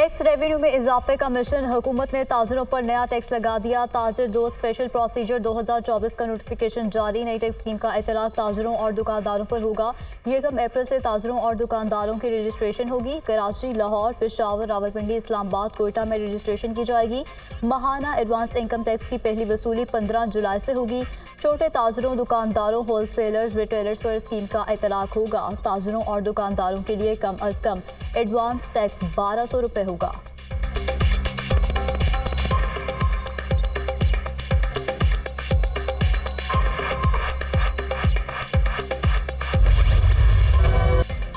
Tax revenue में इजाफे का मिशन। हुकूमत ने ताजरों पर नया टैक्स लगा दिया। ताजर 2 स्पेशल प्रोसीजर 2024 का नोटिफिकेशन जारी। नई टैक्स स्कीम का इतलाक ताजरों और दुकानदारों पर होगा। 1 अप्रैल से ताजरों और दुकानदारों की रजिस्ट्रेशन होगी। कराची, लाहौर, पेशावर, रावलपिंडी, इस्लामाबाद, कोयटा में रजिस्ट्रेशन की जाएगी। माहाना एडवांस इनकम टैक्स की पहली वसूली 15 जुलाई से होगी। छोटे ताजरों, दुकानदारों, होलसेलर्स, रिटेलर्स पर स्कीम का इतलाक होगा। ताजरों और दुकानदारों के लिए कम अज कम एडवांस टैक्स 1200 रुपये होगा।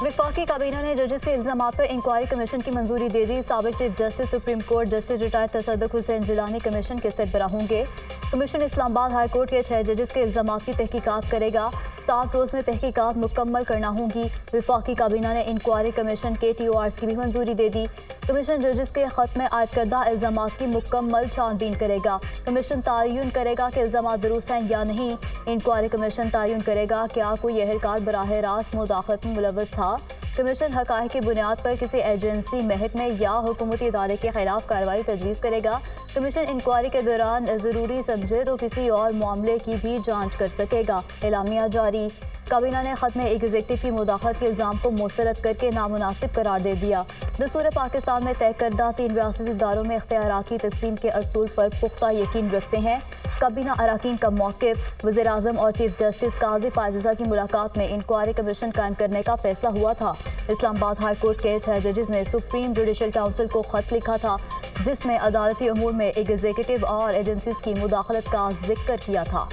वफाकी काबीना ने जजेस के इल्जामात पर इंक्वायरी कमीशन की मंजूरी दे दी। साबिक chief justice supreme court justice retired Tassaduq Hussain Jillani commission के सरबराह होंगे। कमीशन इस्लामाबाद हाई कोर्ट के 6 जजेस के इल्जामात की तहकीकात करेगा। 7 रोज़ में तहकीकात मुकम्मल करना होगी। वफाकी काबीना ने इंक्वायरी कमीशन के TORs की भी मंजूरी दे दी। कमीशन जजेस के खत में आयद करदा इल्जामात की मुकम्मल छानबीन करेगा। कमीशन तयन करेगा कि इल्जामात दुरुस्त हैं या नहीं। इंक्वायरी कमीशन तयन करेगा क्या कोई एहलकार बराह रास्त मुदाखलत में मुलव्वस था। कमीशन हक़ाइक़ की बुनियाद पर किसी एजेंसी, महकमे या हुकूमती इदारे के खिलाफ कार्रवाई तजवीज़ करेगा। कमीशन इंक्वायरी के दौरान ज़रूरी समझे तो किसी और मामले की भी जांच कर सकेगा। एलामिया जारी। काबीना ने खत में एग्जीक्यूटिव की मुदाखलत के इल्ज़ाम को मुस्तरद करके नामुनासिब करार दे दिया। दस्तूर पाकिस्तान में तय करदा 3 रियासती इदारों में इख्तियारात की तकसीम के असूल पर पुख्ता यकीन रखते हैं। काबीना अराकीन का मौक़िफ़। वज़ीर-ए-आज़म और चीफ जस्टिस काज़ी फ़ायज़ की मुलाकात में इंक्वायरी कमीशन कायम करने का फैसला हुआ था। इस्लामाबाद हाई कोर्ट के 6 जजेस ने सुप्रीम जुडिशल काउंसिल को खत लिखा था, जिसमें अदालती अमूर में एग्जीक्यूटिव और एजेंसीज की मुदाखलत का जिक्र किया था।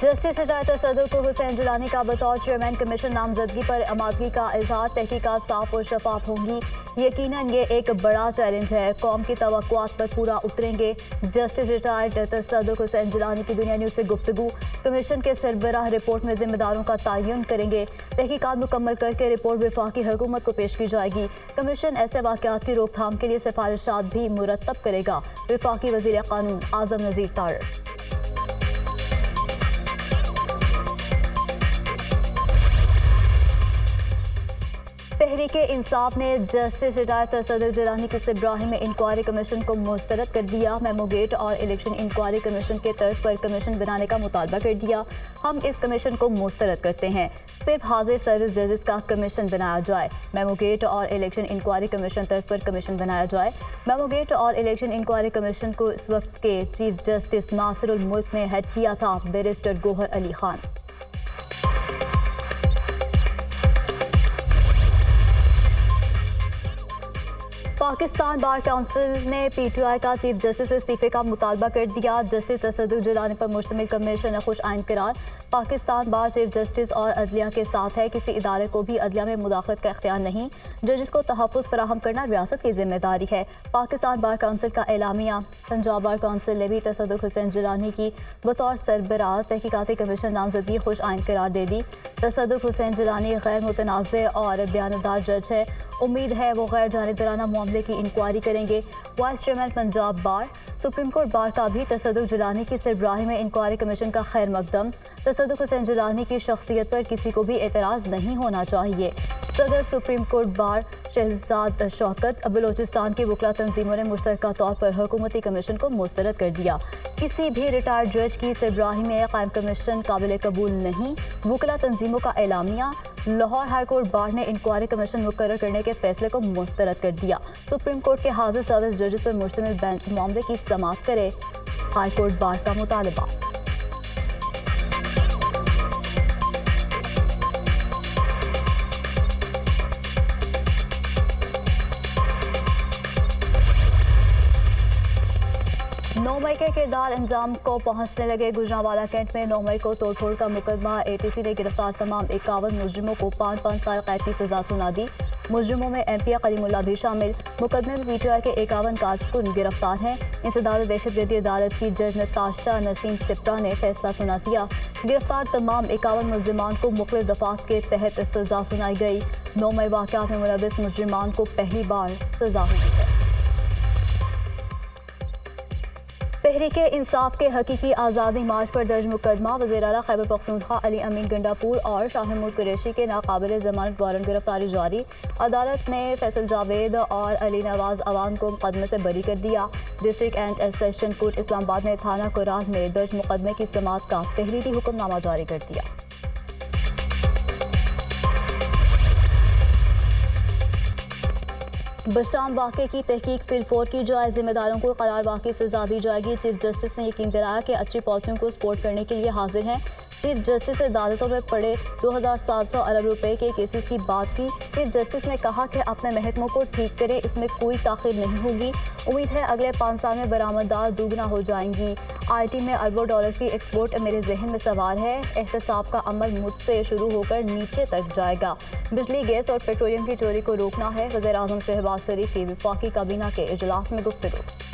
जस्टिस रिटायर्ड तसद्दुक़ हुसैन जिलानी का बतौर चेयरमैन कमीशन नामजदगी पर आमादगी का इजहार। तहकीकात साफ और शफाफ होंगी। यकीनन ये एक बड़ा चैलेंज है। कौम की तवक्कुआत पर पूरा उतरेंगे। जस्टिस रिटायर्ड तसद्दुक़ हुसैन जिलानी की दुनिया न्यूज़ से गुफ्तगू। कमीशन के सरबराह रिपोर्ट में जिम्मेदारों का तयन करेंगे। तहकीकात मुकम्मल करके रिपोर्ट वफाकी हुकूमत को पेश की जाएगी। कमीशन ऐसे वाक़यात की रोकथाम के लिए सिफारिशात भी मुरतब करेगा। वफाकी वज़ीर क़ानून आज़म नज़ीर तारिक़। तहरीके इंसाफ ने जस्टिस रिटायर्ड तसद्दुक़ जिलानी की सरबराही में इंक्वायरी कमीशन को मुस्तरद कर दिया। मेमोगेट और इलेक्शन इंक्वायरी कमीशन के तर्ज पर कमीशन बनाने का मुतालबा कर दिया। हम इस कमीशन को मुस्तरद करते हैं। सिर्फ हाजिर सर्विस जजेस का कमीशन बनाया जाए। मेमोगेट और इलेक्शन इंक्वायरी कमीशन तर्ज पर कमीशन बनाया जाए। मेमोगेट और इलेक्शन इंक्वायरी कमीशन को इस वक्त के चीफ जस्टिस नासिरुल मुल्क ने हेड किया था barrister Gohar Ali Khan. Pakistan bar council ने PTI का चीफ जस्टिस से इस्तीफे का मुतालबा कर दिया। जस्टिस तसद्दुक़ जिलानी पर मुश्तमिल कमीशन खुश आइंद करार। पाकिस्तान बार चीफ जस्टिस और अदलिया के साथ है। किसी इदारे को भी अदलिया में मुदाखलत का इख्तियार नहीं। जजेस को तहफ़्फ़ुज़ फराहम करना रियासत की जिम्मेदारी है। पाकिस्तान बार काउंसिल का एलामिया। पंजाब बार काउंसिल ने भी तसद्दुक़ हुसैन जिलानी की बतौर सरबराह तहकीकाती कमीशन नामजदगी खुश आइंद करार दे दी। तसद्दुक़ हुसैन जिलानी गैर मुतनाज़ और दयानतदार जज है। उम्मीद है वो गैर जानिबदाराना मामले की इंक्वायरी करेंगे। वाइस चेयरमैन पंजाब बार। सुप्रीम कोर्ट बार का भी तसद्दुक़ जिलानी की सरबराही में इंक्वायरी कमीशन का खैर मकदम। तसद्दुक़ हुसैन जिलानी की शख्सियत पर किसी को भी एतराज़ नहीं होना चाहिए। सदर supreme court bar Shahzad Shaukat. Balochistan की वकला तंजीमों ने मुश्तरका तौर पर हुकूमती कमीशन को मुस्तरद कर दिया। किसी भी रिटायर्ड जज की सरबराही में कायम कमीशन काबिल कबूल नहीं। वकला तंजीमों का एलामिया। लाहौर हाई कोर्ट बार ने इंक्वायरी कमीशन मुकर्रर करने के फैसले को मुस्तरद कर दिया। सुप्रीम कोर्ट के हाजिर सर्विस जजेस पर मुश्तमिल बेंच मामले की समाअत करे। हाई कोर्ट बार का मुतालबा। नौ मई के किरदार अंजाम को पहुंचने लगे। गुजरांवाला कैंट में 9 मई को तोड़फोड़ का मुकदमा। ATC ने गिरफ्तार तमाम 51 मुजरिमों को 5-5 साल कैद की सजा सुना दी। मुजरिमों में MP कलीमुल्लाह भी शामिल। मुकदमे में PTI के 51 कारकुन गिरफ्तार हैं। इंसदाद दहशतगर्दी अदालत की जज नताशा नसीम सिप्रा ने फैसला सुना दिया। गिरफ्तार तमाम 51 मुलजिमान को मुख्तलिफ दफात के तहत सजा सुनाई गई। 9 मई वाक़यात में मुलविस मुजरिमान को पहली बार सजा हुई है। तहरीके इंसाफ के हकीकी आज़ादी मार्च पर दर्ज मुकदमा। वज़ीर आला खैबर पख्तूनख्वा अली अमीन गंडापुर और शाह महमूद कुरैशी के नाकाबिल ज़मानत वारंट गिरफ्तारी जारी। अदालत ने फैसल जावेद और अली नवाज अवान को मुकदमे से बरी कर दिया। District and session court Islamabad ने थाना कुरान में दर्ज मुकदमे की समाअत का तहरीरी हुक्मनामा जारी कर दिया। बशाम वाक़े की तहकीक फिलफोर की जाए, जिम्मेदारों को करार वाक़ई सजा दी जाएगी। चीफ जस्टिस ने यकीन दिलाया कि अच्छी पॉलिसियों को सपोर्ट करने के लिए हाजिर हैं। चीफ जस्टिस ने अदालतों में पड़े 2700 अरब रुपए के केसेस की बात की। चीफ जस्टिस ने कहा कि अपने महकमों को ठीक करें, इसमें कोई ताख़ीर नहीं होगी। उम्मीद है अगले 5 साल में बरामददार दुगना हो जाएंगी। IT में अरबों डॉलर्स की एक्सपोर्ट मेरे जहन में सवार है। एहतसाब का अमल मुझसे शुरू होकर नीचे तक जाएगा। बिजली, गैस और पेट्रोलियम की चोरी को रोकना है। वज़ीर आज़म शहबाज शरीफ की वफाकी काबीना के इजलास में गुफ्तगू।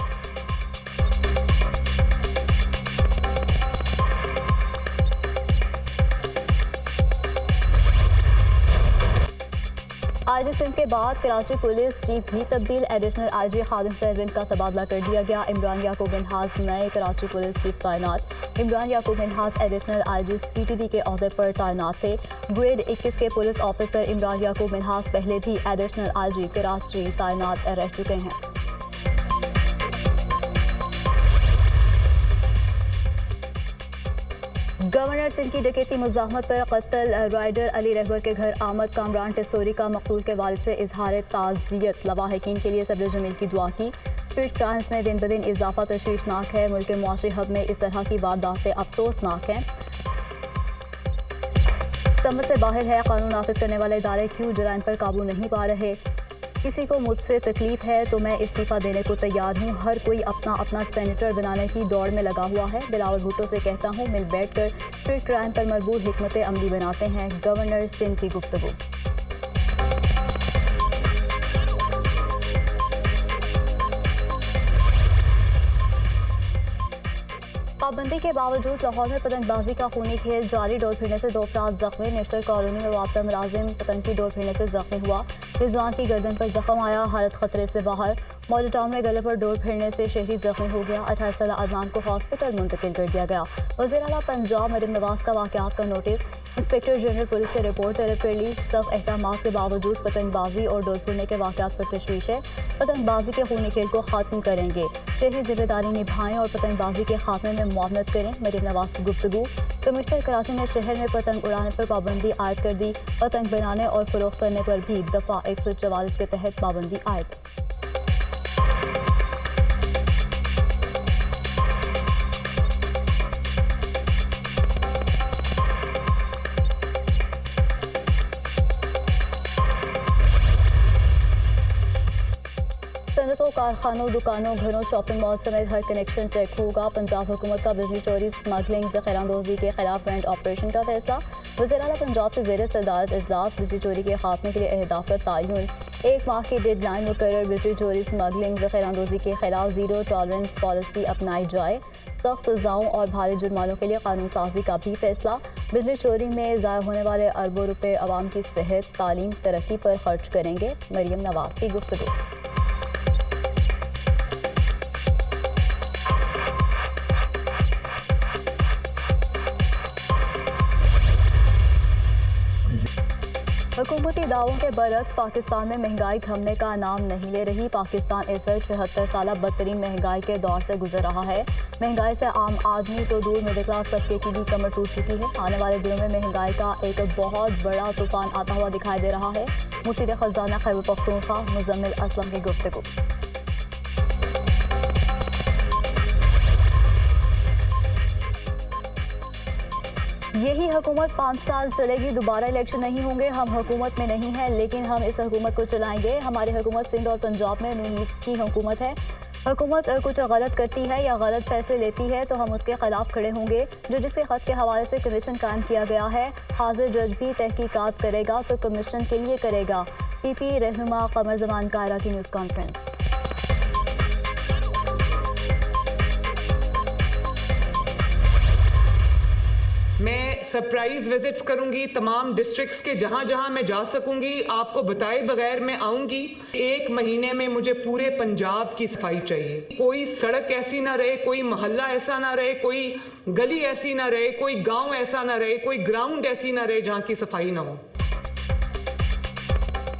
IG सिंध के बाद कराची पुलिस चीफ भी तब्दील। एडिशनल IG खादिम सरविंद का तबादला कर दिया गया। इमरान याकूब मिन्हास नए कराची पुलिस चीफ तैनात। इमरान याकूब मिन्हास एडिशनल IG CTD के अहदे पर तैनात थे। ग्रेड 21 के पुलिस ऑफिसर इमरान याकूब मिन्हास पहले भी एडिशनल IG कराची तैनात रह चुके हैं। गवर्नर सिंध की डकैती मुज़ाहमत पर कत्ल राइडर अली रहबर के घर आमद। कामरान टिस्सोरी का मकतूल के वालिद से इजहार ताज़ियत। लवाहिकीन के लिए सब्र जमील की दुआ की। स्ट्रीट क्राइम्स में दिन ब दिन इजाफा तशवीशनाक है। मुल्क के मुआशी हब में इस तरह की वारदातें अफसोसनाक हैं। समझ से बाहर है कानून नाफिज करने वाले इदारे क्यों जराइम पर काबू नहीं पा रहे। किसी को मुझसे तकलीफ है तो मैं इस्तीफ़ा देने को तैयार हूँ। हर कोई अपना अपना सेनेटर बनाने की दौड़ में लगा हुआ है। बिलावल भुट्टो से कहता हूँ मिल बैठ कर स्ट्रीट क्राइम पर मजबूर हिकमत अमली बनाते हैं। गवर्नर सिंध की गुफ्तगू। पाबंदी के बावजूद लाहौर में पतंगबाजी का खूनी खेल जारी। डोर फिरने से 2 अफराद जख्मी। नेशनल कॉलोनी में वाक़ मुलाजिम पतंग की डोर फिरने से जख्मी हुआ। रिजवान की गर्दन पर जख्म आया, हालत खतरे से बाहर। मॉडल टाउन में गले पर डोर फिरने से शहरी जख्मी हो गया। 28 साल अदनान को हॉस्पिटल मुंतकिल कर दिया गया। वज़ीर आला पंजाब मरीम नवाज का वाक़यात का नोटिस। इंस्पेक्टर जनरल पुलिस से रिपोर्ट तलब कर ली। सख्त अहकामात के बावजूद पतंगबाजी और डोर फिरने के वाक़यात पर तशवीश है। पतंगबाजी के खूनी खेल को ख़त्म करेंगे। शहरी जिम्मेदारी निभाएं और पतंगबाजी के खात्मे में मुआवनत करें। मरीम नवाज की गुफ्तगू। कमिश्नर कराची ने शहर में पतंग उड़ाने पर पाबंदी आयद कर दी। पतंग बनाने और फरोख्त करने पर भी दफ़ा 144 के तहत पाबंदी आयद। सनतों, कारखानों, दुकानों, घरों, शॉपिंग मॉल समेत हर कनेक्शन चेक होगा। पंजाब हुकूमत का बिजली चोरी, स्मगलिंग, ज़ख़ीराअंदोज़ी के खिलाफ रेंट ऑपरेशन का फैसला। वज़ीर आला पंजाब के ज़ेर सदारत इजलास। बिजली चोरी के खात्मे के लिए अहदाफ का तयन। 1 माह की डेडलाइन मुकर्रर। बिजली चोरी, स्मगलिंग, ज़ख़ीराअंदोज़ी के खिलाफ ज़ीरो टॉलरेंस पॉलिसी अपनाई जाए। सख्त सज़ाओं और भारी जुर्मानों के लिए कानून साजी का भी फैसला। बिजली चोरी में ज़ाया होने वाले अरबों रुपए अवाम की सेहत, तालीम, तरक्की पर खर्च करेंगे। मरीम नवाज की गुफ्तगू। हुकूमती दावों के बरक्स पाकिस्तान में महंगाई थमने का नाम नहीं ले रही। पाकिस्तान इस वक्त 74 साल बदतरीन महंगाई के दौर से गुजर रहा है। महंगाई से आम आदमी तो दूर मिडिल क्लास तबके की भी कमर टूट चुकी है। आने वाले दिनों में महंगाई का एक बहुत बड़ा तूफान आता हुआ दिखाई दे रहा है। मुशीर खजाना खैबर पख्तूनख्वा मुजम्मिल असलम की गुफ्तगू। यही हुकूमत 5 साल चलेगी, दोबारा इलेक्शन नहीं होंगे। हम हुकूमत में नहीं हैं, लेकिन हम इस हुकूमत को चलाएंगे। हमारी हुकूमत सिंध और पंजाब में नून लीग की हुकूमत है। हुकूमत कुछ गलत करती है या गलत फैसले लेती है तो हम उसके खिलाफ खड़े होंगे। जजिस के खत के हवाले से कमीशन कायम किया गया है। हाजिर जज भी तहकीकात करेगा तो कमीशन के लिए करेगा। पीपी रहनुमा कमर जमान कायरा की न्यूज़ कॉन्फ्रेंस। मैं सरप्राइज विजिट्स करूंगी तमाम डिस्ट्रिक्ट्स के, जहां जहां मैं जा सकूंगी आपको बताए बगैर मैं आऊंगी। 1 महीने में मुझे पूरे पंजाब की सफाई चाहिए। कोई सड़क ऐसी ना रहे, कोई मोहल्ला ऐसा ना रहे, कोई गली ऐसी ना रहे, कोई गांव ऐसा ना रहे, कोई ग्राउंड ऐसी ना रहे जहां की सफाई ना हो।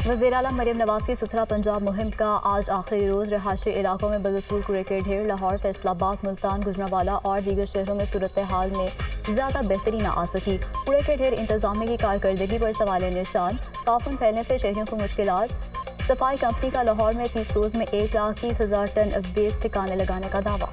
वज़ीर आला मरियम नवाज की सुथरा पंजाब मुहिम का आज आखिरी रोज़। रहायशी इलाकों में बदसूर कूड़े के ढेर। लाहौर, फैसलाबाद, मुल्तान, गुजरांवाला और दीगर शहरों में सूरत हाल में ज़्यादा बेहतरी न आ सकी। कूड़े के ढेर इंतजामिया की कारकर्दगी पर सवाल निशान। ताफुन फैलने से शहरियों को मुश्किलात। सफाई कंपनी का लाहौर में 30 रोज़ में 1,30,000 टन वेस्ट ठिकाने लगाने का दावा।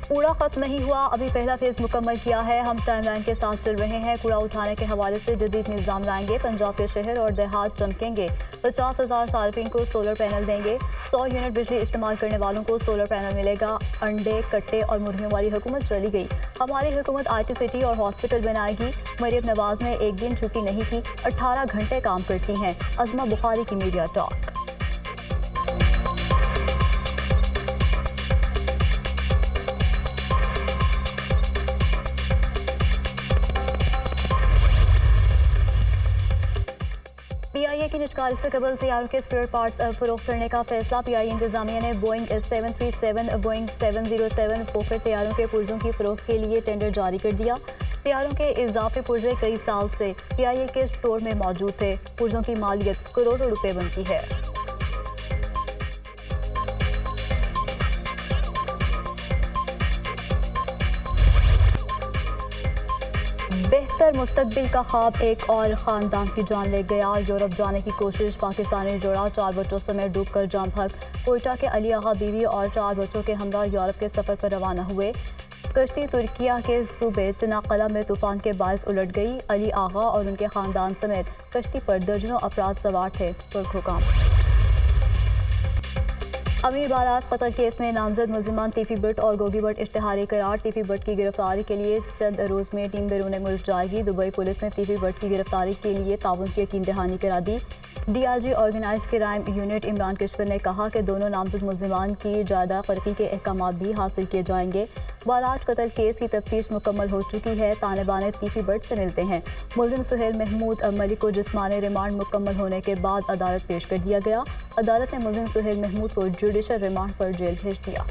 कूड़ा खत्म नहीं हुआ, अभी पहला फेज मुकम्मल किया है। हम टाइमलाइन के साथ चल रहे हैं। कूड़ा उठाने के हवाले से जदीद निज़ाम लाएंगे। पंजाब के शहर और देहात चमकेंगे। 50,000 सार्फिन को सोलर पैनल देंगे। 100 यूनिट बिजली इस्तेमाल करने वालों को सोलर पैनल मिलेगा। अंडे, कट्टे और मुर्गियों वाली हुकूमत चली गई। हमारी हुकूमत IT सिटी और हॉस्पिटल बनाएगी। मरियम नवाज ने एक दिन छुट्टी नहीं की, 18 घंटे काम करती हैं। अज़मा बुखारी की मीडिया टॉक। PIA की निजकारी से कबल तैयारों के स्पेयर पार्ट्स फरोख्त करने का फैसला। PIA इंतजामिया ने बोइंग 737, बोइंग 707 फोकर तैयारों के पुर्जों की फरोख्त के लिए टेंडर जारी कर दिया। तैयारों के इजाफी पुर्जे कई साल से PIA के स्टोर में मौजूद थे। पुर्जों की मालियत करोड़ों रुपए बनती है। बेहतर मुस्तकबिल का ख्वाब एक और ख़ानदान की जान ले गया। यूरोप जाने की कोशिश। पाकिस्तानी जोड़ा 4 बच्चों समेत डूबकर जाम भग। कोयटा के अली आगा बीवी और 4 बच्चों के हमरा यूरोप के सफ़र पर रवाना हुए। कश्ती तुर्किया के सूबे चनाकला में तूफान के बायस उलट गई। अली आगा और उनके ख़ानदान समेत कश्ती पर दर्जनों अफराद सवार थे। तुर्क अमीर बाराज कत्ल केस में नामजद मुल्जिमान तीफी भट्ट और गोगी भट्ट इश्तिहारी करार। तीफी भट्ट की गिरफ्तारी के लिए चंद रोज़ में टीम बैरून मुल्क जाएगी। दुबई पुलिस ने तीफी भट्ट की गिरफ्तारी के लिए ताउन की यकीन दहानी करा दी। DIG organized crime unit Imran Kishwar ने कहा कि दोनों नामजद मुल्जिमान की जायदा फ़र्की के अहकाम भी हासिल किए जाएंगे। बाराज कत्ल केस की तफ्तीश मुकम्मल हो चुकी है। तालिबान तीफी भट्ट से मिलते हैं। मुल्जिम सुहेल महमूद मलिक को जिस्मानी रिमांड मुकम्मल होने के बाद अदालत पेश कर दिया गया। अदालत ने मुल्जिम सुहेल महमूद को जुडिशल रिमांड पर जेल भेज दिया।